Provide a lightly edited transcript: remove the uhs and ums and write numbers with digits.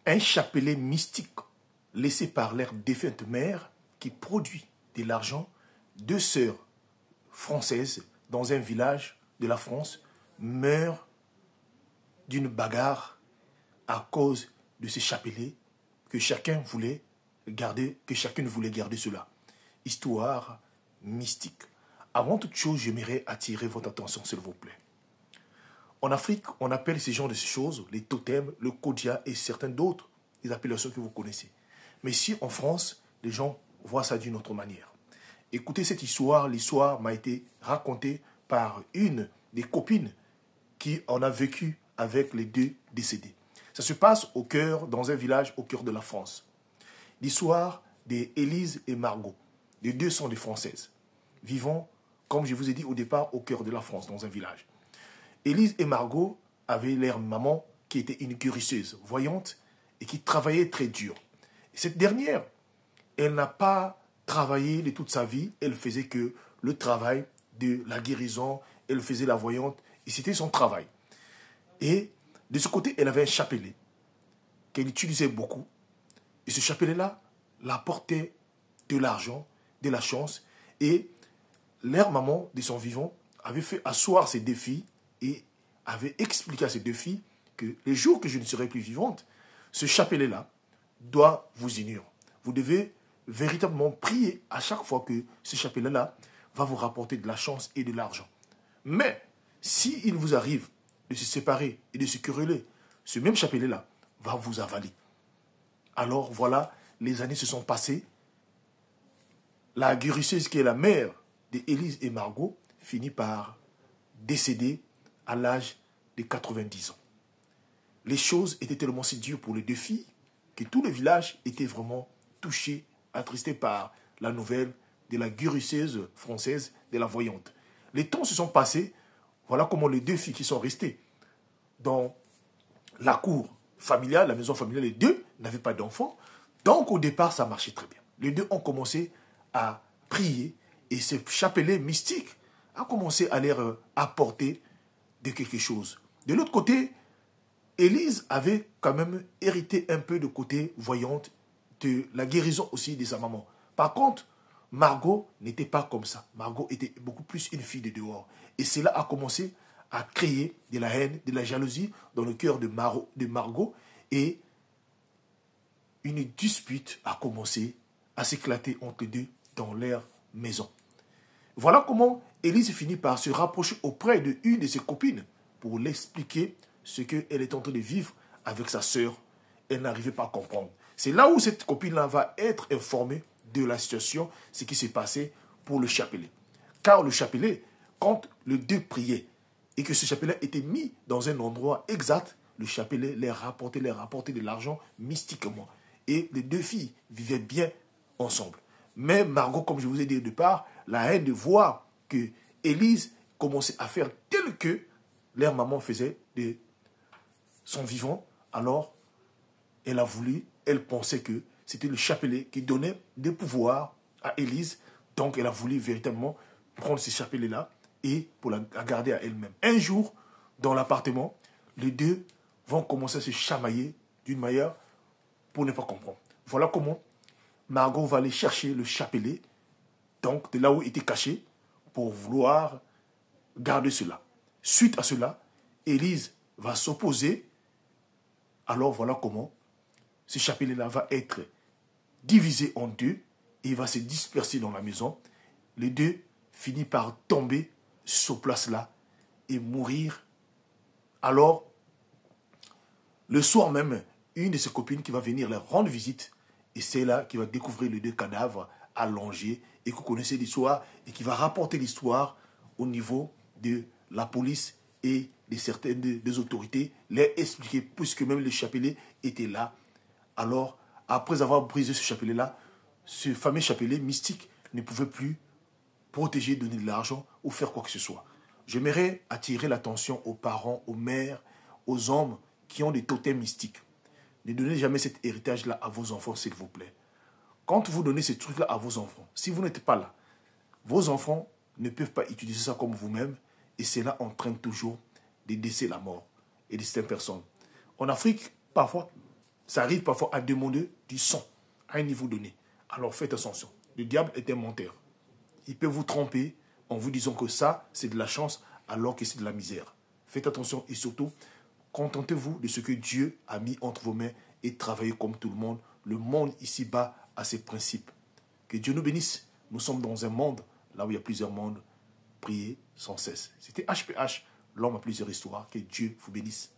Un chapelet mystique laissé par leur défunte mère qui produit de l'argent. Deux sœurs françaises dans un village de la France meurent d'une bagarre à cause de ce chapelet que chacun voulait garder, que chacune voulait garder cela. Histoire mystique. Avant toute chose, j'aimerais attirer votre attention, s'il vous plaît. En Afrique, on appelle ces genres de choses les totems, le kodia et certains d'autres, des appellations que vous connaissez. Mais ici, en France, les gens voient ça d'une autre manière. Écoutez cette histoire. L'histoire m'a été racontée par une des copines qui en a vécu avec les deux décédés. Ça se passe dans un village au cœur de la France. L'histoire d'Élise et Margot. Les deux sont des Françaises, vivant, comme je vous ai dit au départ, au cœur de la France, dans un village. Élise et Margot avaient leur maman qui était une guérisseuse, voyante, et qui travaillait très dur. Et cette dernière, elle n'a pas travaillé de toute sa vie, elle faisait que le travail de la guérison, elle faisait la voyante, et c'était son travail. Et de ce côté, elle avait un chapelet qu'elle utilisait beaucoup. Et ce chapelet-là l'apportait de l'argent, de la chance. Et leur maman, de son vivant, avait fait asseoir ses deux filles et avait expliqué à ses deux filles que les jours que je ne serai plus vivante, ce chapelet-là doit vous unir. Vous devez véritablement prier à chaque fois que ce chapelet-là va vous rapporter de la chance et de l'argent. Mais, s'il vous arrive de se séparer et de se quereller, ce même chapelet-là va vous avaler. Alors voilà, les années se sont passées. La guérisseuse qui est la mère d'Élise et Margot finit par décéder à l'âge de 90 ans. Les choses étaient tellement si dures pour les deux filles que tout le village était vraiment touché, attristé par la nouvelle de la guérisseuse française, de la voyante. Les temps se sont passés. Voilà comment les deux filles qui sont restées dans la cour familiale, la maison familiale, les deux n'avaient pas d'enfants. Donc au départ, ça marchait très bien. Les deux ont commencé à prier et ce chapelet mystique a commencé à leur apporter de quelque chose. De l'autre côté, Élise avait quand même hérité un peu de côté voyante, de la guérison aussi de sa maman. Par contre, Margot n'était pas comme ça. Margot était beaucoup plus une fille de dehors. Et cela a commencé à créer de la haine, de la jalousie dans le cœur de Margot. Et une dispute a commencé à s'éclater entre les deux dans leur maison. Voilà comment Élise finit par se rapprocher auprès d'une de ses copines pour l'expliquer ce qu'elle est en train de vivre avec sa sœur. Elle n'arrivait pas à comprendre. C'est là où cette copine-là va être informée de la situation, ce qui s'est passé pour le chapelet. Car le chapelet, quand les deux priaient et que ce chapelet était mis dans un endroit exact, le chapelet leur rapportait de l'argent mystiquement. Et les deux filles vivaient bien ensemble. Mais Margot, comme je vous ai dit au départ, la haine de voir que Élise commençait à faire tel que leur maman faisait de son vivant, alors elle pensait que c'était le chapelet qui donnait des pouvoirs à Élise. Donc elle a voulu véritablement prendre ce chapelet-là et pour la garder à elle-même. Un jour, dans l'appartement, les deux vont commencer à se chamailler d'une manière pour ne pas comprendre. Voilà comment Margot va aller chercher le chapelet, donc de là où il était caché, pour vouloir garder cela. Suite à cela, Élise va s'opposer. Alors voilà comment ce chapelet-là va être divisé en deux et il va se disperser dans la maison. Les deux finissent par tomber sur place-là et mourir. Alors, le soir même, une de ses copines qui va venir leur rendre visite et c'est là qui va découvrir les deux cadavres allongés et que vous connaissez l'histoire et qui va rapporter l'histoire au niveau de la police et de certaines des autorités, les expliquer puisque même le chapelet était là. Alors, après avoir brisé ce chapelet-là, ce fameux chapelet mystique ne pouvait plus protéger, donner de l'argent ou faire quoi que ce soit. J'aimerais attirer l'attention aux parents, aux mères, aux hommes qui ont des totems mystiques. Ne donnez jamais cet héritage-là à vos enfants, s'il vous plaît. Quand vous donnez ce truc-là à vos enfants, si vous n'êtes pas là, vos enfants ne peuvent pas utiliser ça comme vous-même et cela entraîne toujours des décès, la mort et de certaines personnes. En Afrique, parfois, Ça arrive parfois à demander du sang à un niveau donné. Alors faites attention. Le diable est un menteur. Il peut vous tromper en vous disant que ça, c'est de la chance, alors que c'est de la misère. Faites attention et surtout, contentez-vous de ce que Dieu a mis entre vos mains et travaillez comme tout le monde. Le monde ici-bas a ses principes. Que Dieu nous bénisse. Nous sommes dans un monde, là où il y a plusieurs mondes. Priez sans cesse. C'était HPH, l'homme à plusieurs histoires. Que Dieu vous bénisse.